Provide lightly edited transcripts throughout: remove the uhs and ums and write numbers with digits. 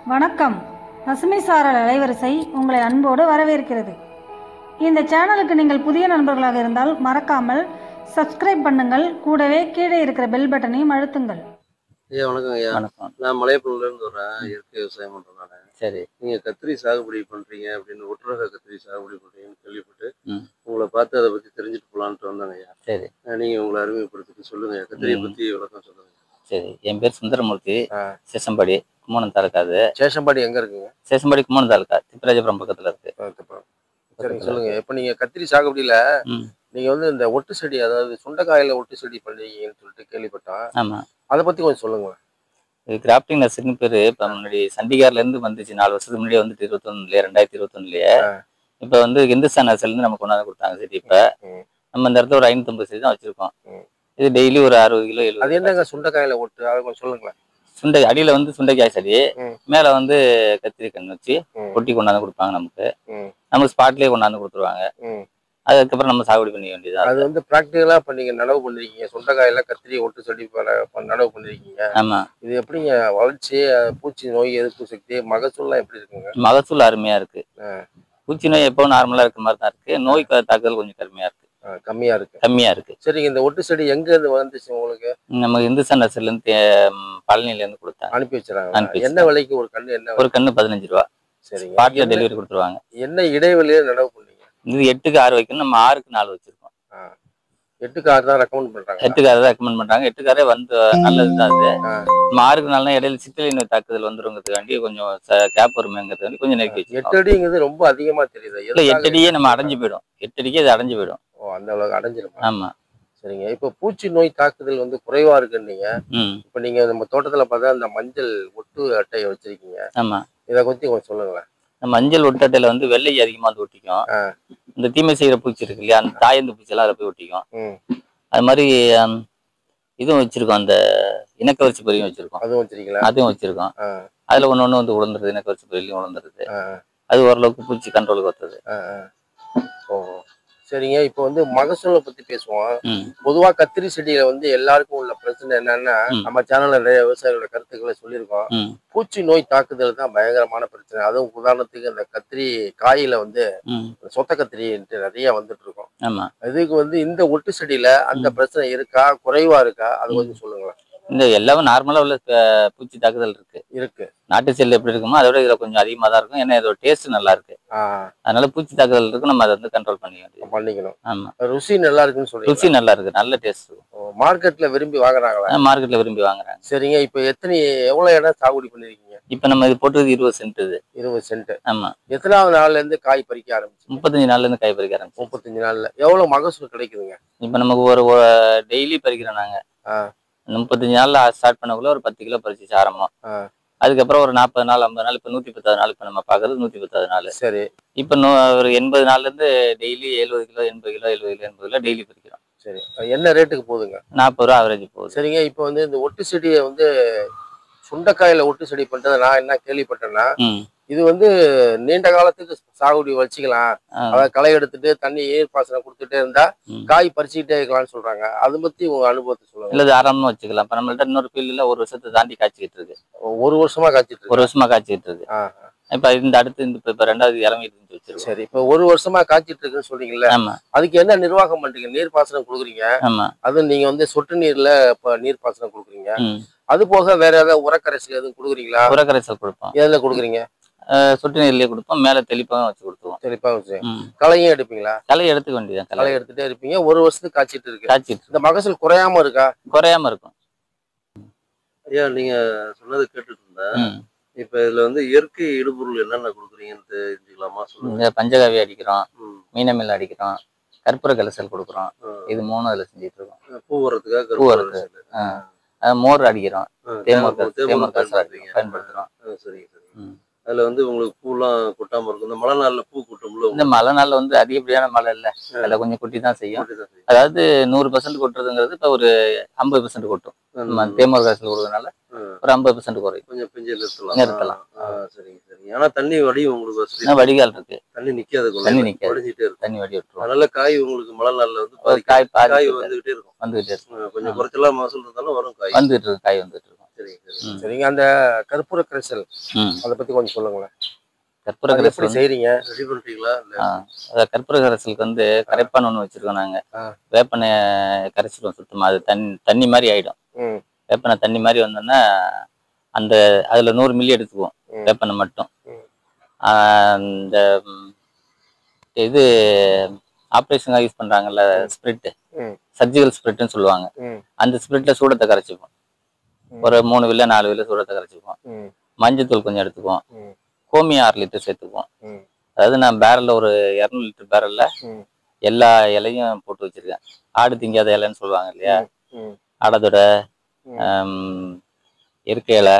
வணக்கம். பசுமை சாரல் அலைவரிசை உங்களை அன்போடு வரவேற்கிறது. இந்த சேனலுக்கு நீங்கள் புதிய நண்பர்களாக இருந்தால் மறக்காமல் சப்ஸ்கிரைப் பண்ணுங்கள். கூடவே கீழே இருக்கிற பெல் பட்டனையும் அழுத்துங்கள். ஐயா வணக்கம் ஐயா. வணக்கம். நான் மலையப்பூர்லேருந்து வரேன். இயற்கை விவசாயம் பண்ணுறேன் நான். சரி. நீங்கள் கத்திரி சாகுபடி பண்ணுறீங்க அப்படின்னு ஒட்டுரக கத்திரி சாகுபடி பண்ணுறீங்கன்னு கேள்விப்பட்டு உங்களை பார்த்து அதை பற்றி தெரிஞ்சுட்டு போகலான்ட்டு வந்தாங்க ஐயா. சரி. நீங்கள் உங்களை அறிமுகப்படுத்திட்டு சொல்லுங்கள். கத்திரியை பற்றி விளக்கம் சொல்லுங்கள். சரி, என் பேர் சுந்தரமூர்த்தி. சேஷம்பாடி கும்மணம் தாலுக்கா. அது சேஷம்பாடி எங்கே இருக்குங்க? சேஷம்பாடி கும்மணம் தாலுக்கா, திப்பராஜபுரம் பக்கத்தில் இருக்கு. சரிங்க, சொல்லுங்கள். இப்போ நீங்கள் கத்திரி சாகுபடியில் நீங்கள் வந்து இந்த ஒட்டு செடி, அதாவது சுண்டைக்காயில் ஒட்டு செடி பண்ணுறீங்கன்னு சொல்லிட்டு கேள்விப்பட்டேன். ஆமாம், அதை பற்றி கொஞ்சம் சொல்லுங்களேன். இது கிராஃப்டிங் நர்சரின்னு பேர். இப்போ முன்னாடி சண்டிகார்லேருந்து வந்துச்சு. 4 வருஷத்துக்கு முன்னாடியே வந்துட்டு 2021 இப்போ வந்து இந்துஸ்தான் நர்சரிலேருந்து நமக்கு கொண்டாந்து கொடுத்தாங்க. சரி, இப்போ நம்ம இந்த இடத்துல ஒரு 550 செடி தான் வச்சுருக்கோம். இது டெய்லி ஒரு 60 கிலோ 70. அது என்னங்க சுண்டைக்காயில் ஒட்டு, அதை கொஞ்சம் சொல்லுங்களேன். சுண்டை அடியில் வந்து சுண்டைக்காய் செடி, மேலே வந்து கத்திரி கன்று வச்சு கொட்டி கொண்டாந்து கொடுப்பாங்க. நமக்கு ஸ்பாட்லேயே கொண்டாந்து கொடுத்துருவாங்க. அதுக்கப்புறம் நம்ம சாகுபடி பண்ணிக்க வேண்டியது. அது வந்து ப்ராக்டிக்கலா இப்போ நீங்க நடவு பண்ணிருக்கீங்க. சுண்டைக்காயில கத்திரி ஒட்டு செடி நடவு பண்ணிருக்கீங்க. ஆமா. இது எப்படிங்க வளர்ச்சி, பூச்சி நோய் எதிர்ப்பு சக்தி, மகசூல்லாம் எப்படி இருக்குங்க? மகசூல் அருமையா இருக்கு. பூச்சி நோய் எப்போ நார்மலா இருக்க மாதிரி தான் இருக்கு. நோய் தாக்குதல் கொஞ்சம் கம்மியா இருக்கு. சரிங்க, இந்த ஒட்டு செடி எங்க இருந்து வந்துச்சு உங்களுக்கு? நம்ம இந்துஸ்தான் நர்சரில இருந்து பழனில இருந்து கொடுத்தாங்க. அனுப்பி வச்சிருக்காங்க. என்ன விலைக்கு ஒரு கண்ணு? ஒரு கண்ணு 15 ரூபா. சரிங்க. ஸ்பாட்ல டெலிவரி கொடுத்துருவாங்க. என்ன இடைவெளியில நடவு பண்ணீங்க? இது 8க்கு 6 வைக்கணும். நம்ம 6க்கு 4 வச்சிருக்கோம். 8க்கு 6 தான் ரெக்கமெண்ட் பண்றாங்க. 8க்கு 6 தான் ரெக்கமெண்ட் பண்றாங்க. 8க்கு 6 வந்து நல்லதுதான். அது நம்ம 6க்கு 4 இடையில சித்தலை நோய் தாக்குதல் வந்துருங்கிறதுக்காண்டி கொஞ்சம் கேப் வருமேங்கிறதுக்காண்டி கொஞ்சம் நெருக்கி வச்சு. 8 அடிங்கிறது ரொம்ப அதிகமா தெரியுது. இல்ல, 8 அடியே நம்ம அடைஞ்சு போயிடும். 8 அடிக்கே அது அடைஞ்சு போயிடும். அந்த அளவுக்கு அடைஞ்சிடும். ஆமா. சரிங்க, இப்போ பூச்சி நோய் தாக்குதல் வந்து குறைவா இருக்குன்னீங்க. இப்போ நீங்க நம்ம தோட்டத்துல பார்த்தா இந்த மஞ்சள் ஒட்டு அட்டையை வச்சிருக்கீங்க. ஆமா. இதை பத்தி கொஞ்சம் சொல்லுங்களேன். மஞ்சள் ஒட்டட்டையில வந்து வெள்ளை அதிகமா வந்து ஒட்டிக்கும். இந்த தீமை செய்யற பூச்சி இருக்கு இல்லையா, அந்த தாயந்து பூச்சி எல்லாம் அதில் போய் ஒட்டிக்கும். அது மாதிரி இதுவும் வச்சிருக்கோம். அந்த இனக்கவர்ச்சி பொரியும் வச்சிருக்கோம். அதுவும் வச்சிருக்கீங்களா? அதுவும் வச்சிருக்கோம். அதுல ஒண்ணு வந்து உழந்துருது. இனக்கவர்ச்சி பொரியிலையும் உழந்துருது. அது ஓரளவுக்கு பூச்சி கண்ட்ரோலுக்கு வருது. ஓ, சரிங்க. இப்போ வந்து மகசூலை பத்தி பேசுவோம். பொதுவா கத்திரி செடியில வந்து எல்லாருக்கும் உள்ள பிரச்சனை என்னன்னா, நம்ம சேனல்ல நிறைய விவசாயிகளோட கருத்துக்களை சொல்லியிருக்கோம். பூச்சி நோய் தாக்குதல் தான் பயங்கரமான பிரச்சனை. அதுவும் உதாரணத்துக்கு இந்த கத்திரி காயில வந்து சொத்த கத்திரி நிறைய வந்துட்டு இருக்கும். இதுக்கு வந்து இந்த ஒட்டு செடியில அந்த பிரச்சனை இருக்கா, குறைவா இருக்கா, அது கொஞ்சம் சொல்லுங்களேன். இந்த எல்லாமே நார்மலா உள்ள பூச்சி தாக்குதல் இருக்கு. நாட்டு செல் எப்படி இருக்குமோ அதை விட இதுல கொஞ்சம் அதிகமா தான் இருக்கும். ஏன்னா இதோட டேஸ்ட் நல்லா இருக்கு. அதனால பூச்சி தாக்குதல் இருக்கு. நம்ம அதை வந்து கண்ட்ரோல் பண்ணிக்கணும். ஆமா. ருசி நல்லா இருக்குன்னு சொல்றீங்க. ருசி நல்லா இருக்கு, நல்ல டேஸ்ட். மார்க்கெட்ல விரும்பி வாங்குறாங்களா? மார்க்கெட்ல விரும்பி வாங்குறாங்க. சரிங்க, இப்போ எவ்வளவு இடம் சாகுபடி பண்ணிருக்கீங்க? இப்ப நம்ம இது போட்டது 20 சென்ட். 20 சென்ட். ஆமா. எத்தனாவது நாள்ல இருந்து காய் பறிக்க ஆரம்பிச்சு? 35 நாள்ல இருந்து காய் பறிக்க ஆரம்பிச்சு. 35 நாள்ல எவ்வளவு மகசூல் கிடைக்குதுங்க? இப்ப நமக்கு ஒரு டெய்லி பறிக்கிறோம் நாங்க. 35 நாள்ல ஸ்டார்ட் பண்ணக்குள்ள ஒரு 10 கிலோ பறிச்சு ஆரம்பம். அதுக்கப்புறம் ஒரு 40 நாள் 50 நாள், இப்ப 110 நாள். இப்ப நம்ம பாக்குறது 110 நாள். சரி. இப்ப ஒரு 80 நாள்ல இருந்து daily 70 kilo 80 kilo 70 kilo 80 kilo daily பறிக்கிறோம். சரி, என்ன ரேட்டுக்கு போகுதுங்க? 40 ரூபா ஆவரேஜ் போகுது. சரிங்க, இப்போ வந்து இந்த ஒட்டு செடியை வந்து சுண்டைக்காயில ஒட்டு செடி பண்றதை நான் என்ன கேள்விப்பட்டேன்னா, இது வந்து நீண்ட காலத்துக்கு சாகுபடி வச்சுக்கலாம். அதாவது களை எடுத்துட்டு தண்ணி நீர் பாசனம் கொடுத்துட்டே இருந்தா காய் பறிச்சுக்கிட்டே இருக்கலாம்னு சொல்றாங்க. அதை பத்தி உங்க அனுபவத்தை சொல்லுங்க. இல்ல, தாராளமா வச்சுக்கலாம். இப்ப நம்மள்ட்ட இன்னொரு ஃபீல்டுல 1 வருஷத்தை தாண்டி காய்ச்சிக்கிட்டு இருக்கு. 1 வருஷமா காய்ச்சிட்டு இருக்கு. 1 வருஷமா காய்ச்சிட்டு இருக்கு. இப்ப இந்த அடுத்து இப்ப 2வது இறங்கிட்டு வச்சிருக்கோம். சரி, இப்ப 1 வருஷமா காய்ச்சிட்டு இருக்குன்னு சொல்றீங்கல்ல, அதுக்கு என்ன நிர்வாகம் பண்றீங்க? நீர் பாசனம் கொடுக்குறீங்க. அது நீங்க வந்து சொட்டு நீர்ல இப்ப நீர் பாசனம் கொடுக்குறீங்க. அது போக வேற ஏதாவது உரக்கரைசல் எதுவும் கொடுக்குறீங்களா? உரக்கரைசல் கொடுப்போம். எதுல கொடுக்குறீங்க? சொட்டு நீர்லயே கொடுப்போம். மேல தெளிப்பாக வச்சு கொடுத்துருவோம். தெளிப்பாக வச்சு. களையும் எடுப்பீங்களா? களை எடுத்துக்க வேண்டியதான். களை எடுத்துட்டே இருப்பீங்க. 1 வருஷத்துக்கு காய்ச்சிட்டு இருக்கு. இந்த மகசூல் குறையாம இருக்கா? குறையாம இருக்கும். ஐயா, நீங்க சொன்னது கேட்டுட்டு இருந்தேன். இப்ப இதுல வந்து இயற்கை இடுபொருள் என்னென்ன கொடுக்குறீங்கன்னு தெரிஞ்சுக்கலாமா? சொல்லுங்க. பஞ்சகாவி அடிக்கிறோம், மீனமில் அடிக்கிறோம், கற்பூர கலசல் கொடுக்குறோம். இது 3 அதுல செஞ்சுட்டு இருக்கோம். பூ வரதுக்காக மோர் அடிக்கிறோம். தேமோர் கலசல் பயன்படுத்துறோம். சரி. அதுல வந்து உங்களுக்கு பூலாம் கொட்டாம இருக்கும். இந்த மழை நாள்ல பூ கொட்டும்ல. இந்த மழை நாள்ல வந்து அதிகப்படியான மழை இல்ல, அதுல கொஞ்சம் கொட்டி தான் செய்யும். அதாவது 100% கொட்டுறதுங்கிறது இப்ப ஒரு 50% கொட்டும். தேமோர் கலசல் கொடுக்கறதுனால ஒரு 50% குறையும். கொஞ்சம் பிஞ்சு நிறுத்தலாம். சரிங்க. ஆனா தண்ணி வடியும் உங்களுக்கு? வடிகால் இருக்கு. தண்ணி நிக்காது. வடிஞ்சிட்டே இருக்கும். தண்ணி வடி விட்டுரும். அதனால காய் உங்களுக்கு மழை நாள்ல வந்து காய் வந்துகிட்டே இருக்கும். வந்துகிட்டே இருக்கும். கொஞ்சம் குறைச்சலா மகசூல் இருந்தாலும் வரும். காய் வந்துட்டு இருக்கும். சரிங்க. அந்த கற்பூர கரைசல் அதை பத்தி கொஞ்சம் சொல்லுங்களேன். கற்பூர கரைசல் எப்படி செய்றீங்க? ரெடி பண்றீங்களா? கற்பூர கரைசலுக்கு வந்து கரைப்பான் ஒண்ணு வச்சிருக்கோம் நாங்க. வேப்பனை கரைச்சிடுவோம் சுத்தமா. அது தண்ணி மாதிரி ஆயிடும். வேப்பனை தண்ணி மாதிரி வந்தோன்னா அந்த அதுல 100 மில்லி எடுத்துக்குவோம் வேப்பனை மட்டும். இந்த இது ஆப்ரேஷனுக்காக யூஸ் பண்றாங்கல்ல ஸ்பிரிட், சர்ஜிக்கல் ஸ்பிரிட்னு சொல்லுவாங்க. அந்த ஸ்பிரிட்ல சூடத்தை கரைச்சிப்போம். ஒரு 3 வில்ல 4 வில்ல சூடத்தை கரைச்சிப்போம். மஞ்சத்தூள் கொஞ்சம் எடுத்துக்குவோம். கோமியம் 6 லிட்டர் சேர்த்துக்குவோம். அதாவது நான் பேரல்ல ஒரு 200 லிட்டர் பேரல்ல எல்லா இலையும் போட்டு வச்சிருக்கேன். ஆடு திங்காத இலைன்னு சொல்லுவாங்க இல்லையா, ஆடதோட இயற்கை இலை,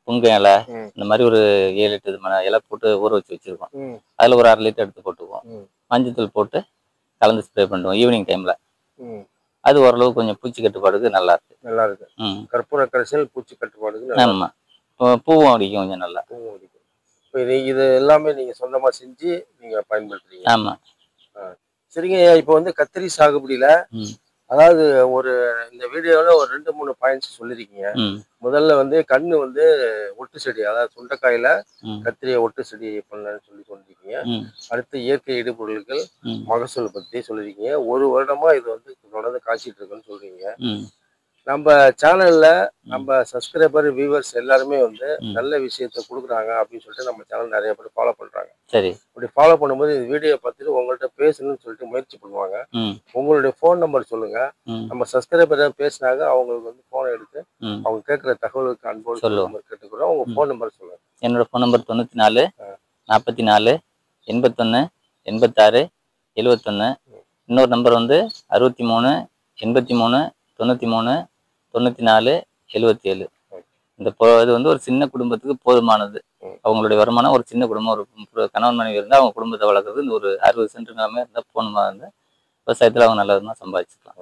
புங்க இலை, இந்த மாதிரி ஒரு 7 8 இலை போட்டு ஊற வச்சிருக்கோம். அதுல ஒரு 1/2 லிட்டர் எடுத்து போட்டுக்குவோம். மஞ்சத்தூள் போட்டு கலந்து ஸ்ப்ரே பண்ணுவோம் ஈவினிங் டைம்ல. அது ஓரளவு கொஞ்சம் பூச்சி கட்டுப்பாடுக்கு நல்லா இருக்கு. கற்பூர கரைசல் பூச்சி கட்டுப்பாடுக்கு. ஆமா, பூவும் அடிக்கும் கொஞ்சம் நல்லா. இது எல்லாமே நீங்க சொந்தமா செஞ்சு நீங்க பயன்படுத்துறீங்க? ஆமா. சரிங்க. இப்போ வந்து கத்திரி சாகுபடியில அதாவது இந்த வீடியோல ஒரு 2-3 பாயிண்ட்ஸ் சொல்லிருக்கீங்க. முதல்ல வந்து கண்ணு வந்து ஒட்டு செடி, அதாவது சுண்டைக்காயில கத்திரியை ஒட்டு செடி பண்ணலன்னு சொல்லிருக்கீங்க. அடுத்து இயற்கை இடுபொருட்கள் மகசூல் பத்தி சொல்லிருக்கீங்க. 1 வருடமா இது வந்து தொடர்ந்து காய்ச்சிட்டு இருக்குன்னு சொல்றீங்க. நம்ம சேனல்ல நம்ம சப்ஸ்கிரைபர் வியூவர்ஸ் எல்லாருமே வந்து நல்ல விஷயத்த கொடுக்குறாங்க அப்படின்னு சொல்லிட்டு நம்ம சேனல் நிறைய பேர் ஃபாலோ பண்றாங்க. சரி. இப்படி ஃபாலோ பண்ணும்போது இந்த வீடியோ பார்த்துட்டு உங்கள்கிட்ட பேசணும்னு சொல்லிட்டு முயற்சி பண்ணுவாங்க. உங்களுடைய ஃபோன் நம்பர் சொல்லுங்க. நம்ம சப்ஸ்கிரைபர் பேசினாங்க, அவங்களுக்கு வந்து போனை எடுத்து அவங்க கேட்கிற தகவலுக்கு அன்போடு கேட்டுக்கிறோம். உங்க ஃபோன் நம்பர் சொல்லுங்க. என்னோட ஃபோன் நம்பர் 94 44 81 86 71. இன்னொரு நம்பர் வந்து 63 83 93 94 77. இந்த இது வந்து ஒரு சின்ன குடும்பத்துக்கு போதுமானது. அவங்களுடைய வருமானம் ஒரு சின்ன குடும்பம், ஒரு கணவன் மனைவி இருந்தால் அவங்க குடும்பத்தை வளர்க்குறது இந்த ஒரு 60 சென்ட் நிலமே இருந்தால் போதுமா இருந்தால் விவசாயத்தில் அவங்க நல்ல விதமாக சம்பாதிச்சுக்கலாம்.